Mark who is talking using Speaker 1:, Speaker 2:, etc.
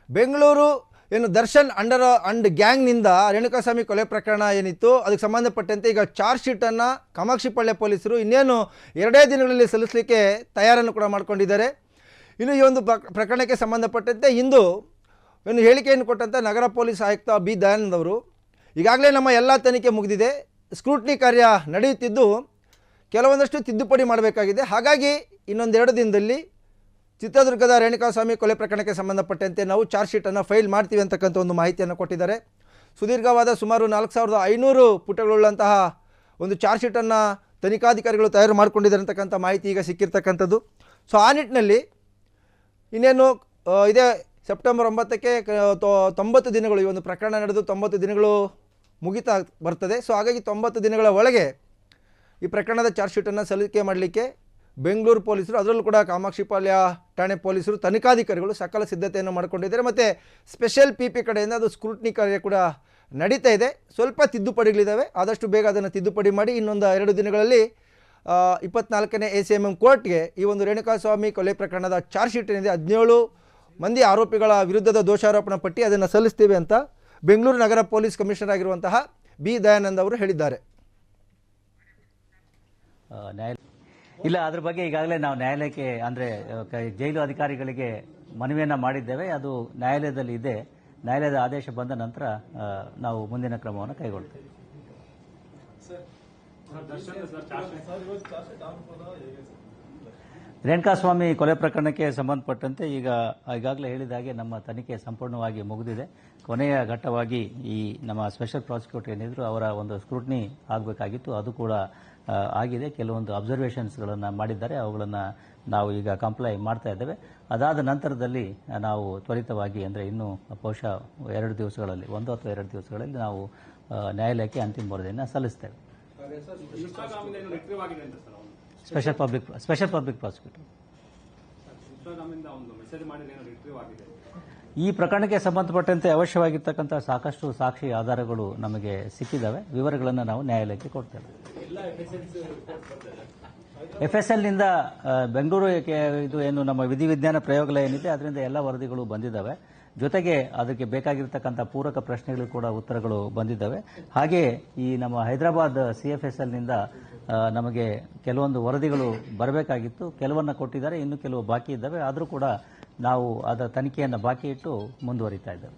Speaker 1: ಬೆಂಗಳೂರು ಏನು ದರ್ಶನ್ ಅಂಡ್ ಗ್ಯಾಂಗ್ನಿಂದ ರೇಣುಕಾಸ್ವಾಮಿ ಕೊಲೆ ಪ್ರಕರಣ ಏನಿತ್ತು ಅದಕ್ಕೆ ಸಂಬಂಧಪಟ್ಟಂತೆ ಈಗ ಚಾರ್ಜ್ ಶೀಟನ್ನು ಕಾಮಾಕ್ಷಿಪಾಳ್ಯ ಪೊಲೀಸರು ಇನ್ನೇನು 2 ದಿನಗಳಲ್ಲಿ ಸಲ್ಲಿಸಲಿಕ್ಕೆ ತಯಾರನ್ನು ಕೂಡ ಮಾಡಿಕೊಂಡಿದ್ದಾರೆ. ಇನ್ನು ಈ ಒಂದು ಪ್ರಕರಣಕ್ಕೆ ಸಂಬಂಧಪಟ್ಟಂತೆ ಇಂದು ಒಂದು ಹೇಳಿಕೆಯನ್ನು ಕೊಟ್ಟಂಥ ನಗರ ಪೊಲೀಸ್ ಆಯುಕ್ತ ಬಿ ದಯಾನಂದ್ ಅವರು ಈಗಾಗಲೇ ನಮ್ಮ ಎಲ್ಲ ತನಿಖೆ ಮುಗಿದಿದೆ, ಸ್ಕ್ರೂಟ್ನಿ ಕಾರ್ಯ ನಡೆಯುತ್ತಿದ್ದು ಕೆಲವೊಂದಷ್ಟು ತಿದ್ದುಪಡಿ ಮಾಡಬೇಕಾಗಿದೆ, ಹಾಗಾಗಿ ಇನ್ನೊಂದು 2 ದಿನದಲ್ಲಿ ಚಿತ್ರದುರ್ಗದ ರೇಣುಕಾಸ್ವಾಮಿ ಕೊಲೆ ಪ್ರಕರಣಕ್ಕೆ ಸಂಬಂಧಪಟ್ಟಂತೆ ನಾವು ಚಾರ್ಜ್ ಶೀಟನ್ನು ಫೈಲ್ ಮಾಡ್ತೀವಿ ಅಂತಕ್ಕಂಥ ಒಂದು ಮಾಹಿತಿಯನ್ನು ಕೊಟ್ಟಿದ್ದಾರೆ. ಸುದೀರ್ಘವಾದ ಸುಮಾರು 4500 ಪುಟಗಳುಳ್ಳಂತಹ ಒಂದು ಚಾರ್ಜ್ ಶೀಟನ್ನು ತನಿಖಾಧಿಕಾರಿಗಳು ತಯಾರು ಮಾಡಿಕೊಂಡಿದ್ದಾರೆ ಅಂತಕ್ಕಂಥ ಮಾಹಿತಿ ಈಗ ಸಿಕ್ಕಿರ್ತಕ್ಕಂಥದ್ದು. ಸೊ ಆ ನಿಟ್ಟಿನಲ್ಲಿ ಇನ್ನೇನು ಇದೇ ಸೆಪ್ಟೆಂಬರ್ 9ಕ್ಕೆ 90 ದಿನಗಳು ಈ ಒಂದು ಪ್ರಕರಣ ನಡೆದು 90 ದಿನಗಳು ಮುಗಿತಾ ಬರ್ತದೆ. ಸೊ ಹಾಗಾಗಿ 90 ದಿನಗಳ ಒಳಗೆ ಈ ಪ್ರಕರಣದ ಚಾರ್ಜ್ ಶೀಟನ್ನು ಸಲ್ಲಿಕೆ ಮಾಡಲಿಕ್ಕೆ ಬೆಂಗಳೂರು ಪೊಲೀಸರು, ಅದರಲ್ಲೂ ಕೂಡ ಕಾಮಾಕ್ಷಿಪಾಳ್ಯ ಠಾಣೆ ಪೊಲೀಸರು, ತನಿಖಾಧಿಕಾರಿಗಳು ಸಕಲ ಸಿದ್ಧತೆಯನ್ನು ಮಾಡಿಕೊಂಡಿದ್ದಾರೆ. ಮತ್ತು ಸ್ಪೆಷಲ್ ಪಿ ಕಡೆಯಿಂದ ಅದು ಸ್ಕ್ರೂಟ್ನಿ ಕಾರ್ಯ ಕೂಡ ನಡೀತಾ ಇದೆ. ಸ್ವಲ್ಪ ತಿದ್ದುಪಡಿಗಳಿದ್ದಾವೆ, ಆದಷ್ಟು ಬೇಗ ಅದನ್ನು ತಿದ್ದುಪಡಿ ಮಾಡಿ ಇನ್ನೊಂದು 2 ದಿನಗಳಲ್ಲಿ 24ನೇ ACMM ಕೋರ್ಟ್ಗೆ ಈ ಒಂದು ರೇಣುಕಾಸ್ವಾಮಿ ಕೊಲೆ ಪ್ರಕರಣದ ಚಾರ್ಜ್ ಶೀಟ್ ಏನಿದೆ 17 ಮಂದಿ ಆರೋಪಿಗಳ ವಿರುದ್ಧದ ದೋಷಾರೋಪಣಾ ಪಟ್ಟಿ ಅದನ್ನು ಸಲ್ಲಿಸ್ತೀವಿ ಅಂತ ಬೆಂಗಳೂರು ನಗರ ಪೊಲೀಸ್ ಕಮಿಷನರ್ ಆಗಿರುವಂತಹ ಬಿ ದಯಾನಂದ್ ಅವರು ಹೇಳಿದ್ದಾರೆ.
Speaker 2: ಇಲ್ಲ, ಅದ್ರ ಬಗ್ಗೆ ಈಗಾಗಲೇ ನಾವು ನ್ಯಾಯಾಲಯಕ್ಕೆ ಅಂದರೆ ಜೈಲು ಅಧಿಕಾರಿಗಳಿಗೆ ಮನವಿಯನ್ನು ಮಾಡಿದ್ದೇವೆ. ಅದು ನ್ಯಾಯಾಲಯದಲ್ಲಿ ಇದೆ. ನ್ಯಾಯಾಲಯದ ಆದೇಶ ಬಂದ ನಂತರ ನಾವು ಮುಂದಿನ ಕ್ರಮವನ್ನು ಕೈಗೊಳ್ತೇವೆ. ರೇಣುಕಾಸ್ವಾಮಿ ಕೊಲೆ ಪ್ರಕರಣಕ್ಕೆ ಸಂಬಂಧಪಟ್ಟಂತೆ ಈಗಾಗಲೇ ಹೇಳಿದ ಹಾಗೆ ನಮ್ಮ ತನಿಖೆ ಸಂಪೂರ್ಣವಾಗಿ ಮುಗಿದಿದೆ. ಕೊನೆಯ ಘಟ್ಟವಾಗಿ ಈ ನಮ್ಮ ಸ್ಪೆಷಲ್ ಪ್ರಾಸಿಕ್ಯೂಟರ್ ಏನಿದ್ರು ಅವರ ಒಂದು ಸ್ಕ್ರೂಟ್ನಿ ಆಗಬೇಕಾಗಿತ್ತು, ಅದು ಕೂಡ ಆಗಿದೆ. ಕೆಲವೊಂದು ಅಬ್ಸರ್ವೇಷನ್ಸ್ಗಳನ್ನು ಮಾಡಿದ್ದಾರೆ, ಅವುಗಳನ್ನು ನಾವು ಈಗ ಕಂಪ್ಲೈ ಮಾಡ್ತಾ ಇದ್ದೇವೆ. ಅದಾದ ನಂತರದಲ್ಲಿ ನಾವು ತ್ವರಿತವಾಗಿ ಅಂದರೆ ಇನ್ನೂ ಬಹುಶಃ 2 ದಿವಸಗಳಲ್ಲಿ 1 ಅಥವಾ 2 ದಿವಸಗಳಲ್ಲಿ ನಾವು ನ್ಯಾಯಾಲಯಕ್ಕೆ ಅಂತಿಮ ವರದಿಯನ್ನು ಸಲ್ಲಿಸ್ತೇವೆ. ಸ್ಪೆಷಲ್ ಪಬ್ಲಿಕ್ ಪ್ರಾಸಿಕ್ಯೂಟರ್ ಈ ಪ್ರಕರಣಕ್ಕೆ ಸಂಬಂಧಪಟ್ಟಂತೆ ಅವಶ್ಯವಾಗಿರ್ತಕ್ಕಂಥ ಸಾಕಷ್ಟು ಸಾಕ್ಷಿ ಆಧಾರಗಳು ನಮಗೆ ಸಿಕ್ಕಿದ್ದಾವೆ. ವಿವರಗಳನ್ನು ನಾವು ನ್ಯಾಯಾಲಯಕ್ಕೆ ಕೊಡ್ತೇವೆ. FSLನಿಂದ ಬೆಂಗಳೂರು ಇದು ಏನು ನಮ್ಮ ವಿಧಿವಿಜ್ಞಾನ ಪ್ರಯೋಗಾಲಯ ಏನಿದೆ ಅದರಿಂದ ಎಲ್ಲ ವರದಿಗಳು ಬಂದಿದ್ದಾವೆ. ಜೊತೆಗೆ ಅದಕ್ಕೆ ಬೇಕಾಗಿರ್ತಕ್ಕಂಥ ಪೂರಕ ಪ್ರಶ್ನೆಗಳು ಕೂಡ ಉತ್ತರಗಳು ಬಂದಿದ್ದಾವೆ. ಹಾಗೆ ಈ ನಮ್ಮ ಹೈದರಾಬಾದ್ CFSLನಿಂದ ನಮಗೆ ಕೆಲವೊಂದು ವರದಿಗಳು ಬರಬೇಕಾಗಿತ್ತು, ಕೆಲವನ್ನ ಕೊಟ್ಟಿದ್ದಾರೆ, ಇನ್ನು ಕೆಲವು ಬಾಕಿ ಇದ್ದಾವೆ. ಆದರೂ ಕೂಡ ನಾವು ಅದರ ತನಿಖೆಯನ್ನು ಬಾಕಿ ಇಟ್ಟು ಮುಂದುವರಿತಾ ಇದ್ದೇವೆ.